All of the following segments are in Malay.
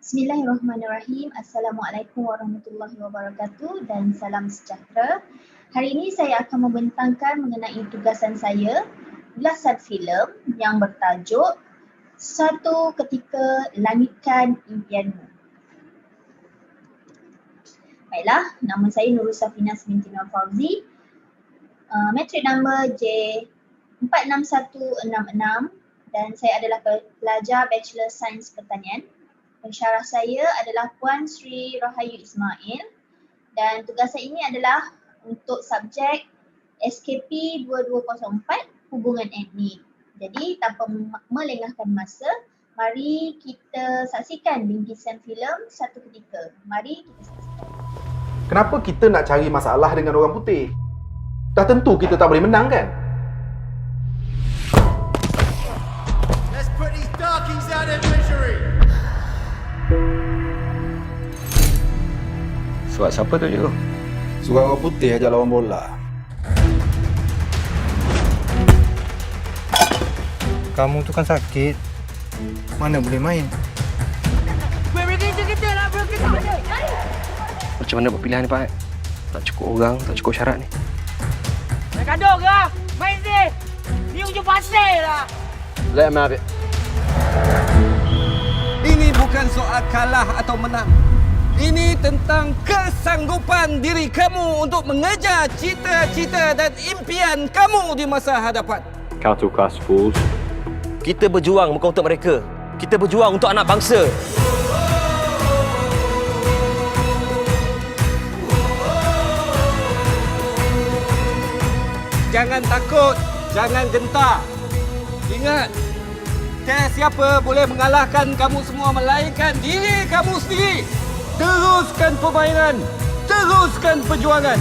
Bismillahirrahmanirrahim. Assalamualaikum warahmatullahi wabarakatuh dan salam sejahtera. Hari ini saya akan membentangkan mengenai tugasan saya, ulasan filem yang bertajuk Suatu Ketika Langitkan Impianmu. Baiklah, nama saya Nurul Safina binti Nur Fauzi. Matrik nombor J46166 dan saya adalah pelajar Bachelor Sains Pertanian. Pensyarah saya adalah Puan Sri Rahayu Ismail dan tugasan ini adalah untuk subjek SKP 2204 Hubungan Etnik. Jadi tanpa melengahkan masa, mari kita saksikan bingkisan filem Satu Ketika. Mari kita saksikan. Kenapa kita nak cari masalah dengan orang putih? Dah tentu kita tak boleh menang kan? Let's put these darkies out of misery. Surat siapa tu cikgu? Surat orang putih ajak lawan bola. Kamu tu kan sakit. Mana boleh main? Macam mana buat pilihan ni Pak? Tak cukup orang, tak cukup syarat ni. Nak gaduh ke? Main sih! Ni ujung pasir lah! Let me have it. Ini bukan soal kalah atau menang. Ini tentang kesanggupan diri kamu untuk mengejar cita-cita dan impian kamu di masa hadapan. Cattle class fools. Kita berjuang bukan untuk mereka. Kita berjuang untuk anak bangsa. Jangan takut, jangan gentar. Ingat, tiada siapa boleh mengalahkan kamu semua melainkan diri kamu sendiri. Teruskan permainan, teruskan perjuangan.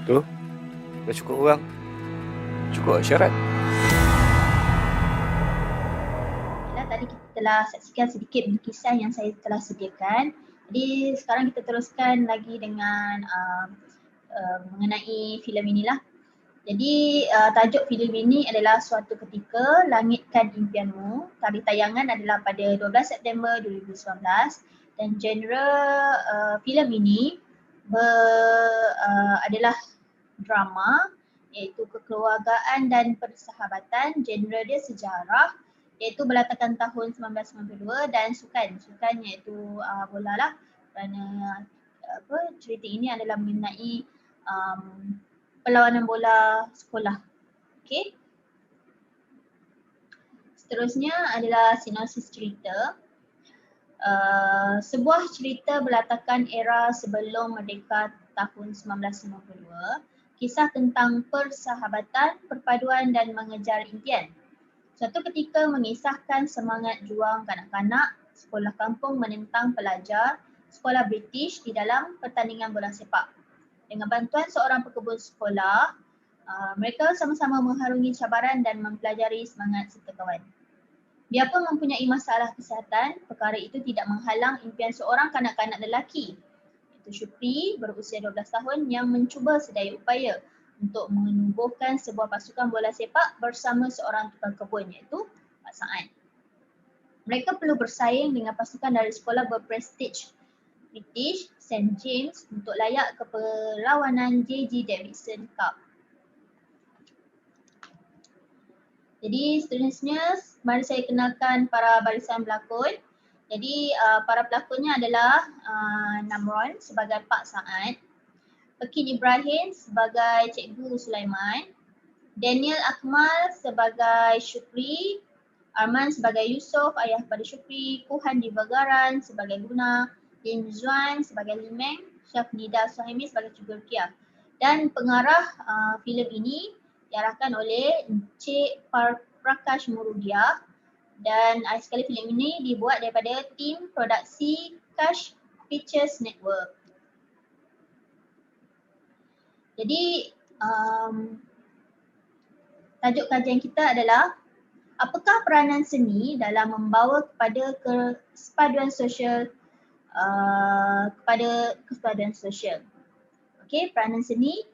Tu, dah cukup orang. Cukup syarat. Tadi kita telah saksikan sedikit bingkisan yang saya telah sediakan. Jadi sekarang kita teruskan lagi dengan mengenai filem inilah. Jadi tajuk filem ini adalah Suatu Ketika Langitkan Impianmu. Tarikh tayangan adalah pada 12 September 2019 dan genre filem ini adalah drama iaitu kekeluargaan dan persahabatan. Genre dia sejarah iaitu berlatarkan tahun 1992 dan sukan iaitu bola lah, kerana cerita ini adalah mengenai perlawanan bola sekolah. Okey. Seterusnya adalah sinopsis cerita. Sebuah cerita berlatarkan era sebelum merdeka tahun 1952. Kisah tentang persahabatan, perpaduan dan mengejar impian. Suatu ketika mengisahkan semangat juang kanak-kanak sekolah kampung menentang pelajar sekolah British di dalam pertandingan bola sepak. Dengan bantuan seorang pekebun sekolah, mereka sama-sama mengharungi cabaran dan mempelajari semangat serta kawan. Biarpun mempunyai masalah kesihatan, perkara itu tidak menghalang impian seorang kanak-kanak lelaki, iaitu Syukri berusia 12 tahun yang mencuba sedaya upaya untuk menubuhkan sebuah pasukan bola sepak bersama seorang tukang kebun iaitu Pak Sa'ad. Mereka perlu bersaing dengan pasukan dari sekolah berprestij British St. James untuk layak ke perlawanan J.G. Davidson Cup. Jadi seterusnya mari saya kenalkan para barisan pelakon. Jadi para pelakonnya adalah Namron sebagai Pak Sa'ad, Pekin Ibrahim sebagai Cikgu Sulaiman, Daniel Akmal sebagai Syukri, Arman sebagai Yusof ayah pada Syukri, Kuhan Divagaran sebagai Luna, Lim Zuan sebagai Limeng, Syafnida Suhaimi sebagai Cikgu Rukiah. Dan pengarah filem ini diarahkan oleh Encik Prakash Murudia dan sekali filem ini dibuat daripada tim produksi Cash Pictures Network. Jadi tajuk kajian kita adalah apakah peranan seni dalam membawa kepada kesepaduan sosial Okey, peranan seni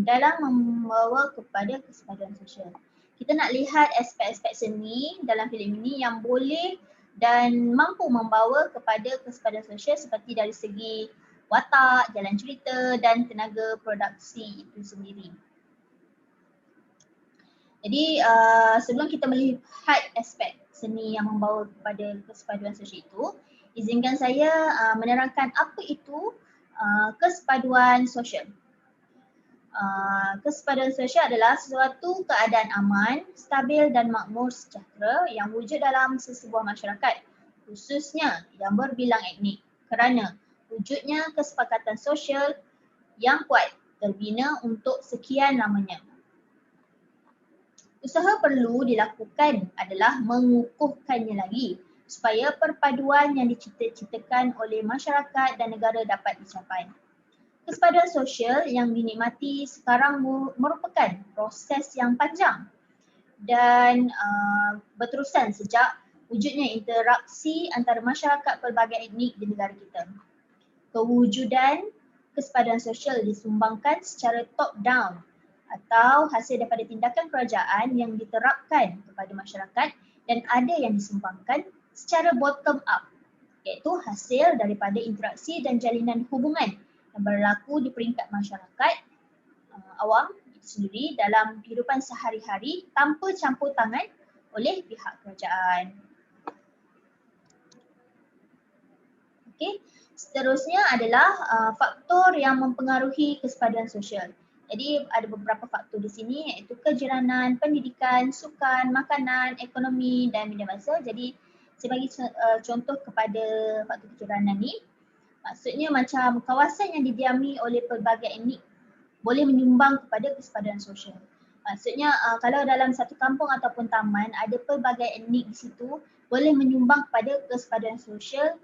dalam membawa kepada kesepaduan sosial. Kita nak lihat aspek-aspek seni dalam filem ini yang boleh dan mampu membawa kepada kesepaduan sosial seperti dari segi watak, jalan cerita dan tenaga produksi itu sendiri. Jadi sebelum kita melihat aspek seni yang membawa kepada kesepaduan sosial itu, izinkan saya menerangkan apa itu kesepaduan sosial. Kesepaduan sosial adalah sesuatu keadaan aman, stabil dan makmur sejahtera yang wujud dalam sesebuah masyarakat, khususnya yang berbilang etnik, kerana wujudnya kesepakatan sosial yang kuat terbina untuk sekian lamanya. Usaha perlu dilakukan adalah mengukuhkannya lagi supaya perpaduan yang dicita-citakan oleh masyarakat dan negara dapat dicapai. Kesepaduan sosial yang dinikmati sekarang merupakan proses yang panjang dan berterusan sejak wujudnya interaksi antara masyarakat pelbagai etnik di negara kita. Kewujudan kesepaduan sosial disumbangkan secara top down atau hasil daripada tindakan kerajaan yang diterapkan kepada masyarakat, dan ada yang disumbangkan secara bottom up, iaitu hasil daripada interaksi dan jalinan hubungan yang berlaku di peringkat masyarakat awam itu sendiri dalam kehidupan sehari-hari tanpa campur tangan oleh pihak kerajaan. Okey, seterusnya adalah faktor yang mempengaruhi kesepaduan sosial. Jadi ada beberapa faktor di sini iaitu kejiranan, pendidikan, sukan, makanan, ekonomi dan media massa. Jadi saya bagi contoh kepada faktor kejiranan ni. Maksudnya macam kawasan yang didiami oleh pelbagai etnik boleh menyumbang kepada kesepaduan sosial. Maksudnya kalau dalam satu kampung ataupun taman ada pelbagai etnik di situ, boleh menyumbang kepada kesepaduan sosial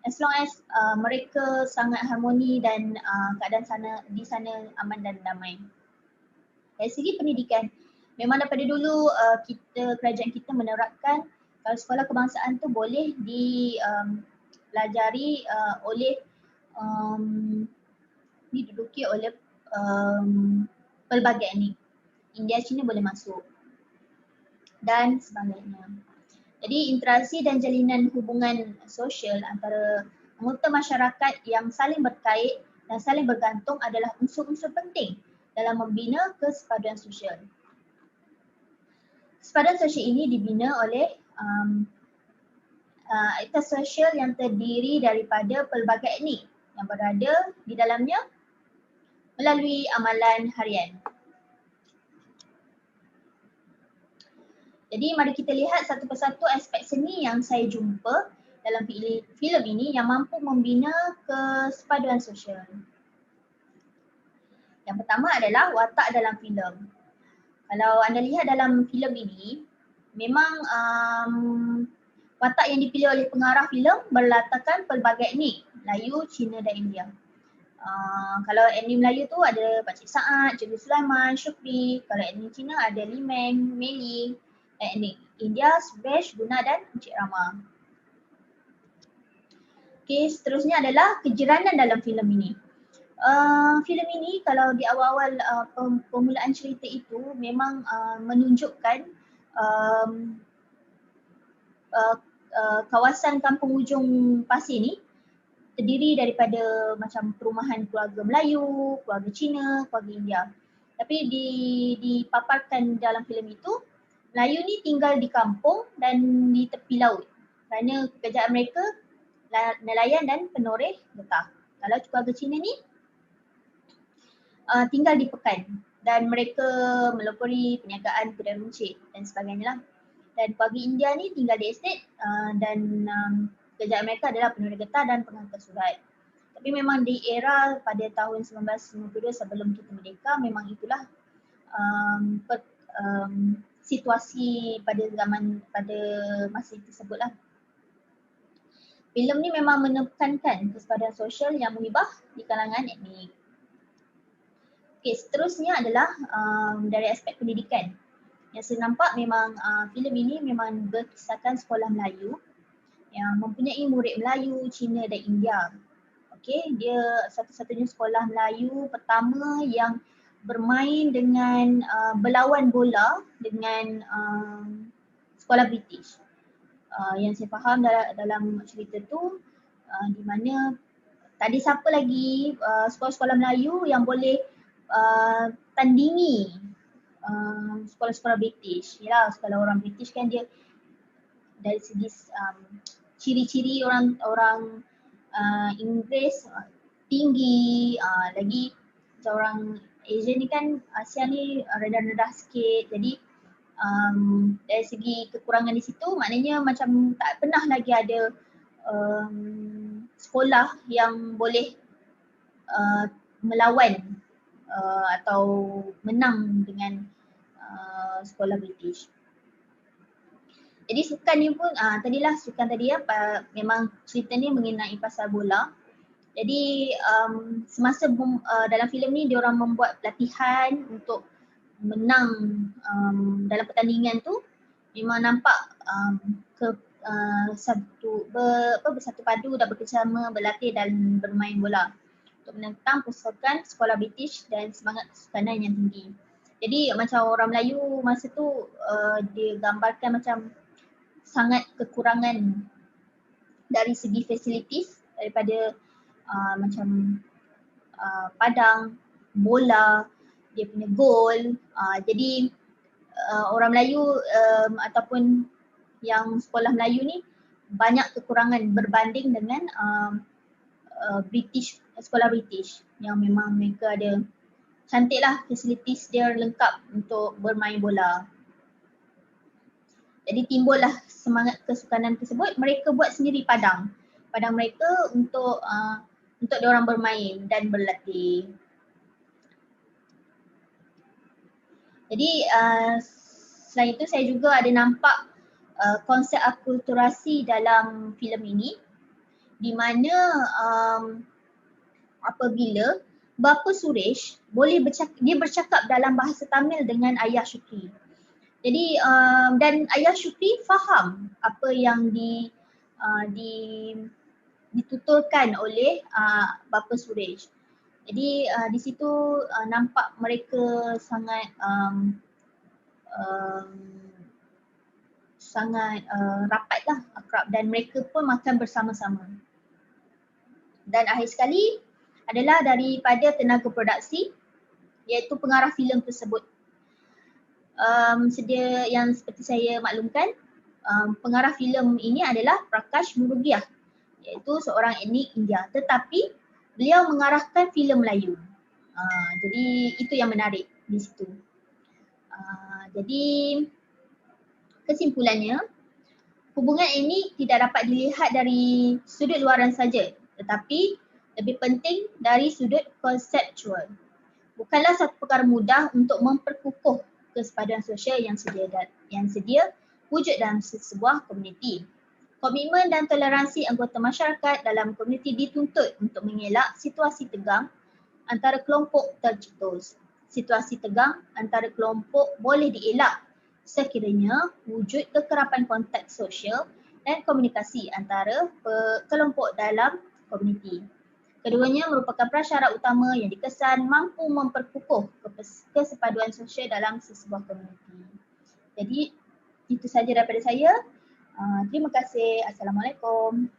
as long as mereka sangat harmoni dan keadaan di sana aman dan damai. Dari segi pendidikan, memang daripada dulu kerajaan kita menerapkan kalau sekolah kebangsaan tu boleh dipelajari oleh diduduki oleh pelbagai etnik. India, Cina boleh masuk dan sebagainya. Jadi interaksi dan jalinan hubungan sosial antara anggota masyarakat yang saling berkait dan saling bergantung adalah unsur-unsur penting dalam membina kesepaduan sosial. Kesepaduan sosial ini dibina oleh aktor sosial yang terdiri daripada pelbagai etnik yang berada di dalamnya melalui amalan harian. Jadi mari kita lihat satu persatu aspek seni yang saya jumpa dalam filem ini yang mampu membina kesepaduan sosial. Yang pertama adalah watak dalam filem. Kalau anda lihat dalam filem ini, memang watak yang dipilih oleh pengarah filem berlatarkan pelbagai etnik, Melayu, Cina dan India. Kalau etnik Melayu tu ada Pakcik Saad, Cikgu Sulaiman, Syukri. Kalau etnik Cina ada Limen, Meli. Etnik India, Suresh, Guna dan Encik Rama. Okey, seterusnya adalah kejiranan dalam filem ini. Filem ini kalau di awal-awal permulaan cerita itu memang menunjukkan kawasan kampung ujung pasir ni terdiri daripada macam perumahan keluarga Melayu, keluarga Cina, keluarga India. Tapi dipaparkan dalam filem itu, Melayu ni tinggal di kampung dan di tepi laut kerana pekerjaan mereka nelayan dan penoreh getah. Kalau keluarga Cina ni tinggal di pekan dan mereka melopori perniagaan kedai runcit dan sebagainya lah. Dan keluarga India ni tinggal di estate dan pekerjaan mereka adalah penoreh getah dan penghantar surat. Tapi memang di era pada tahun 1952 sebelum kita merdeka, memang itulah situasi pada masa tersebut lah. Filem ni memang menekankan kesepaduan sosial yang menghibah di kalangan etnik. Okey, seterusnya adalah dari aspek pendidikan. Yang saya nampak memang filem ini memang berkisahkan sekolah Melayu yang mempunyai murid Melayu, Cina dan India. Okey, dia satu-satunya sekolah Melayu pertama yang bermain dengan berlawan bola dengan sekolah British. Yang saya faham dalam cerita tu di mana tak ada siapa lagi sekolah-sekolah Melayu yang boleh tandingi sekolah-sekolah British. Yalah, sekolah orang British kan dia dari segi ciri-ciri orang Inggeris tinggi, lagi macam orang Asian ni kan, Asia ni rendah-rendah sikit, jadi dari segi kekurangan di situ maknanya macam tak pernah lagi ada sekolah yang boleh melawan atau menang dengan sekolah British. Jadi sukan ni pun tadilah sukan tadi ya, memang cerita ni mengenai pasal bola. Jadi semasa dalam filem ni diorang membuat pelatihan untuk menang dalam pertandingan tu, memang nampak bersatu padu dan bekerjasama, berlatih dan bermain bola untuk menentang pasukan sekolah British dan semangat kesukanan yang tinggi. Jadi macam orang Melayu masa tu dia gambarkan macam sangat kekurangan dari segi facilities daripada macam padang, bola, dia punya gol. Jadi orang Melayu ataupun yang sekolah Melayu ni banyak kekurangan berbanding dengan British, sekolah British yang memang mereka ada cantik lah, facilities dia lengkap untuk bermain bola. Jadi timbullah semangat kesukanan tersebut, mereka buat sendiri padang mereka untuk diorang bermain dan berlatih. Jadi selain itu saya juga ada nampak konsep akulturasi dalam filem ini, di mana apabila bapa Suresh dia bercakap dalam bahasa Tamil dengan ayah Syukri. Jadi dan ayah Syukri faham apa yang dituturkan oleh bapa Suresh. Jadi di situ nampak mereka sangat rapat lah, akrab, dan mereka pun makan bersama-sama. Dan akhir sekali adalah daripada tenaga produksi, iaitu pengarah filem tersebut. Sedia yang seperti saya maklumkan, pengarah filem ini adalah Prakash Murugia, iaitu seorang etnik India, tetapi beliau mengarahkan filem Melayu. Jadi itu yang menarik di situ. Jadi kesimpulannya, hubungan ini tidak dapat dilihat dari sudut luaran saja, tetapi lebih penting dari sudut konseptual. Bukanlah satu perkara mudah untuk memperkukuh kesepaduan sosial yang sedia wujud dalam sebuah komuniti. Komitmen dan toleransi anggota masyarakat dalam komuniti dituntut untuk mengelak situasi tegang antara kelompok tercetus. Situasi tegang antara kelompok boleh dielak sekiranya wujud kekerapan konteks sosial dan komunikasi antara kelompok dalam komuniti. Keduanya merupakan prasyarat utama yang dikesan mampu memperkukuh kesepaduan sosial dalam sesebuah komuniti. Jadi itu saja daripada saya. Terima kasih. Assalamualaikum.